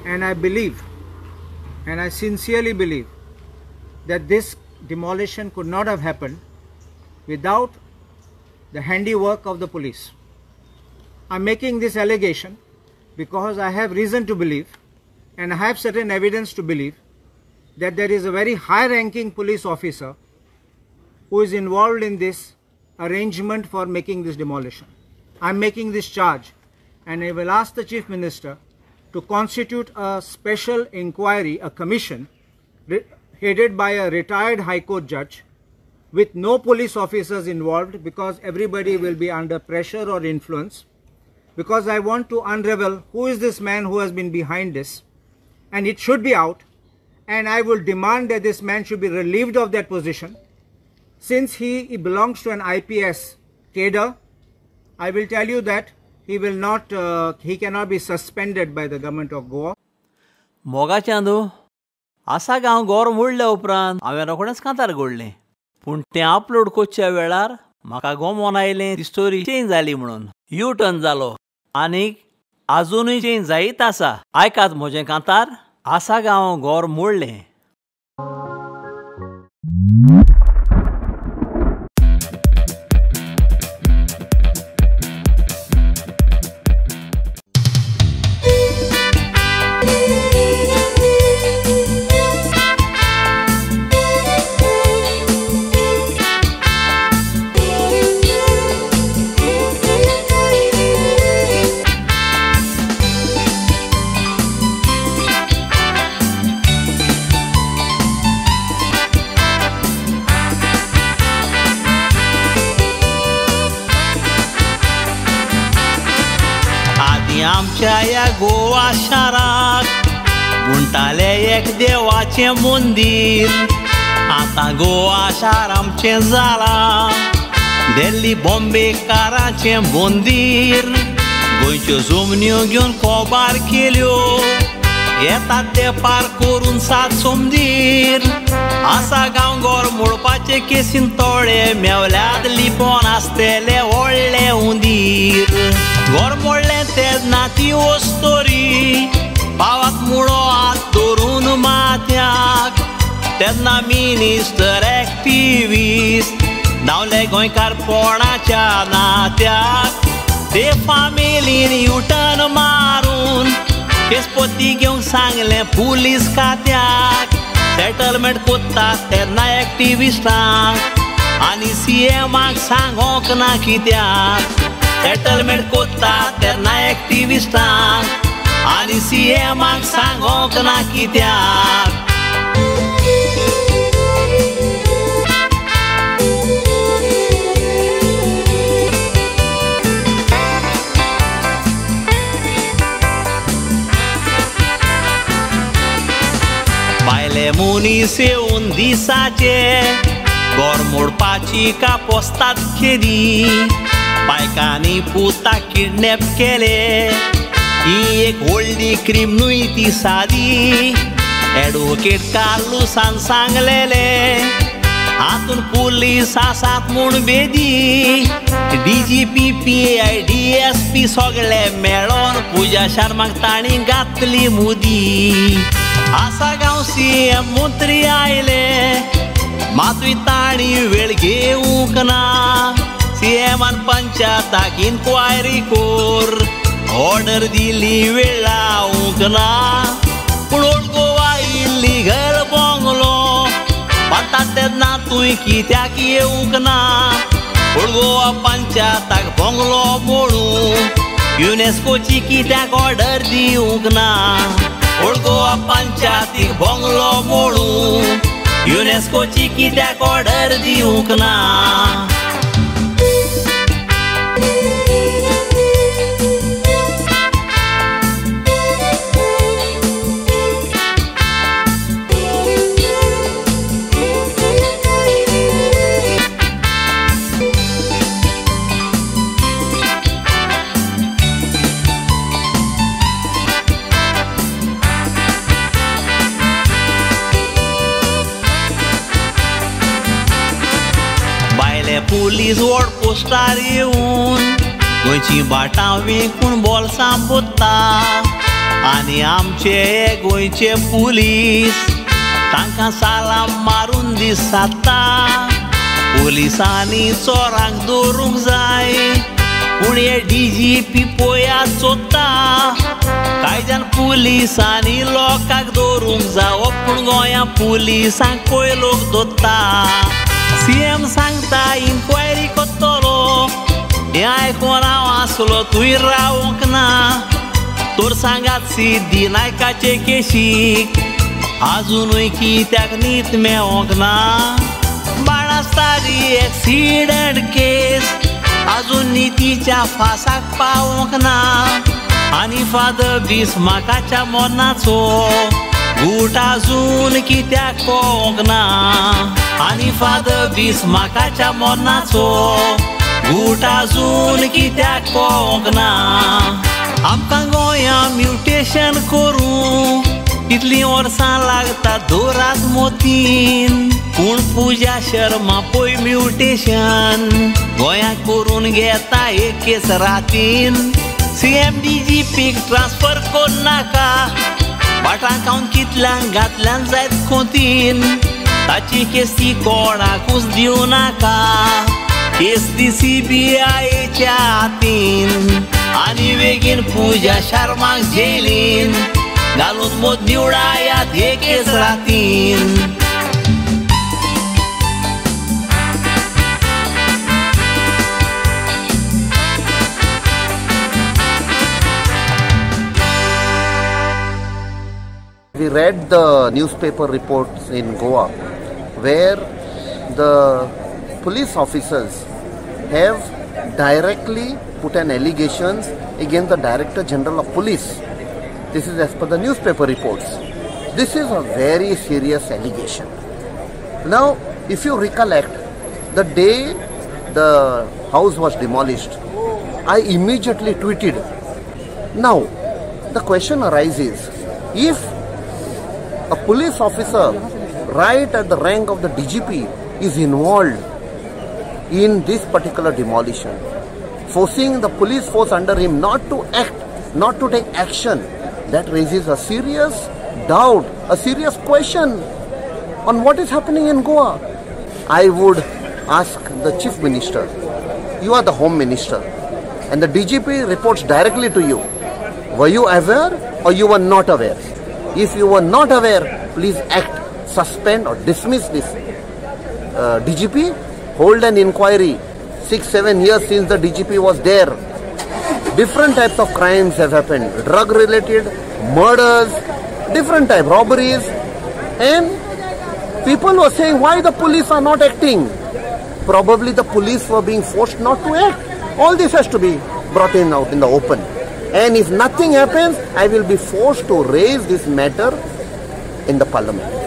and I believe, and I sincerely believe, that this demolition could not have happened without the handiwork of the police. I'm making this allegation because I have reason to believe, and I have certain evidence to believe, that there is a very high-ranking police officer who is involved in this arrangement for making this demolition. I'm making this charge, and I will ask the Chief Minister to constitute a special inquiry, a commission, headed by a retired High Court judge, with no police officers involved, because everybody will be under pressure or influence, because I want to unravel who is this man who has been behind this, and it should be out, and I will demand that this man should be relieved of that position. Since he belongs to an IPS cadre, I will tell you that he cannot be suspended by the government of Goa. मोगाचें न्हू आसा गांव गोर मोडल्या उपरांत हांवें रोखडेंच कांतार घोडलें, पूण तें अपलोड कोच्या वेळार म्हाका गोमोन आयलें ती स्टोरी चेंज जाली म्हणून यू टर्न जालो आनीक आजुनूय चेंज जायत आसा. आयकात म्हजें कांतार आसा गांव गोर मोडलें. आमच्या या गोवा शाराक म्हणटाले एक देवाचें मंदीर. आतां गोवा शार आमचें जालां दिल्ली बॉम्बेकारांचें मंदीर. गोंयच्यो जमन्यो घेवन कोबार केल्यो येतात ते पार करून सात समदीर. आसा गांव गोर मोडपाचे केसीन तोडे मेवल्यात लिपोन आसतेले व्हडले हुंदीर. गोर मोडलें तेच ना ती वस्तोरी पावाक मुळो हात धरून माथ्याक. तेन्ना मिनिस्टर एक्टिविस्ट धांवले गोंयकार पोणाच्या नात्याक. ते फामिलीन युटर्न मारून केसपती घेवंक सांगलें पुलीस खात्याक. सेटलमेंट कोत्तात तेन्ना एक्टिविस्टांक आनी CMाक सांगोंक ना कित्याक. सेटलमेंट कोत्तात तेन्ना एक्टिविस्टांक आनी CMाक सांगोंक ना कित्याक. बायले मनीस येवन दिसाचे गोर मोडपाची कापोसतात खेदी. बायकांनी पुताक किडनॅप केले ही एक व्हडली क्रीम न्हय ती सादी. एडवोकेट कार्लुसान सांगलेले हातून पुलीस आसात म्हूण बेदी. DGP PI DSP सगळे मेळोन पुजा शर्माक तांणी घातली मुदी. आसा गांव CM मंत्री आयले मातूय तांणी वेळ घेवंक ना. CMान पंचायताक इन्क्वायरी कोर ऑर्डर दिली वेळ लावंक ना. पूण ओल्ड गोवा इल्लीगल बंगलो बांदतात तेन्ना तुवें कित्याक येवंक ना. ओल्ड गोवा पंचायताक बंगलो मोडूंक युनेस्कोची कित्याक ऑर्डर दिवंक ना. ओल्ड गोवा पंचायतीक बंगलो मोडूंक युनेस्कोची कित्याक ऑर्डर दिवंक ना. पुलीस वॉर्ड पोस्टार येवन गोंयची बाटां विकून बोल्सां पोत्ता. आनी आमचे गोंयचे पुलीस तांकां सालाम मारून दिसता पुलिसांनी चोरांक दवरूंक जाय पूण हे DGP पळयात चोत्ता कायद्यान पुलिसांनी लोकांक दवरूंक जावो पूण गोंया पुलिसांक पळय लोक दोत्ता CM सांगता इन्क्वायरी कोत्तलो हें आयकून हांव आसलो तुवें रावूंक ना तोर सांगात सिद्धी नायकाचे केशीक आजुनूय कित्याक न्हीद मेळोंक ना बाणास्तारी एक्सिडंट केस आजून नितीच्या फासाक पावोंक ना आनी फादर बिस्माकाच्या मोनाचो गूट आजून कित्याक कळोंक ना आनी फादर बिस्माकाच्या मोनाचो गूट आजून कित्याक कळोंक ना आमकां गोंया म्युटेशन करूं कितलीं वर्सां लागता दोरात मोतीन पूण पुजा शर्मा पळय म्युटेशन गोंयांत करून घेता एकेच रातीन CM DGPक ट्रान्सफर कोन्न नाका वाटांक हांव कितल्यांक घातल्यान जायत खोतीन ताची केस ती कोणाकूच दिवं नाका केस ती CBIच्या हातीन आनी बेगीन पुजा शर्माक जेलीन घालून मोद निवडायात एकेच रातीन We read the newspaper reports in Goa where the police officers have directly put an allegations against the Director General of Police. This is as per the newspaper reports. This is a very serious allegation. Now, if you recollect, the day the house was demolished, I immediately tweeted. Now, the question arises, if a police officer right at the rank of the DGP is involved in this particular demolition, forcing the police force under him not to act, not to take action, that raises a serious doubt, a serious question on what is happening in Goa. I would ask the Chief Minister, you are the Home Minister, and the DGP reports directly to you. Were you aware or you were not aware? If you were not aware, please act, suspend or dismiss this DGP, hold an inquiry. 6-7 years since the DGP was there, different types of crimes have happened, drug related, murders, different type, robberies, and people were saying why the police are not acting. Probably the police were being forced not to act. All this has to be brought in out in the open. And if nothing happens, I will be forced to raise this matter in the parliament.